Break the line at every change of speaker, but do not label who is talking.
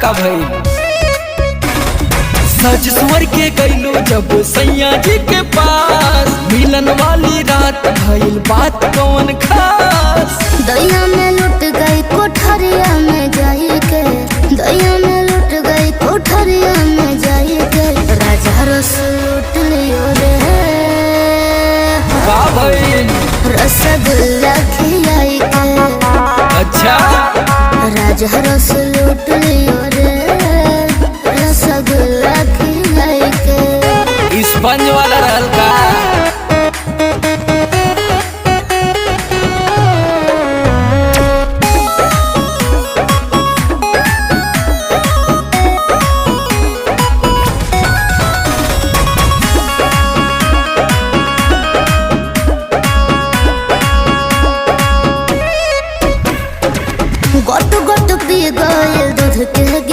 का भई सज सुवर के गईलो जब सैया जी के पास मिलन वाली रात भइल बात कौन खास।
दैया में लुट गई कोठरिया में जाई के, दैया में लुट गई कोठरिया में जाई के, राजा रस लूट लियो रे
का भई
रसगुल्ला खिलाई के,
अच्छा
राजा रस लूट लियो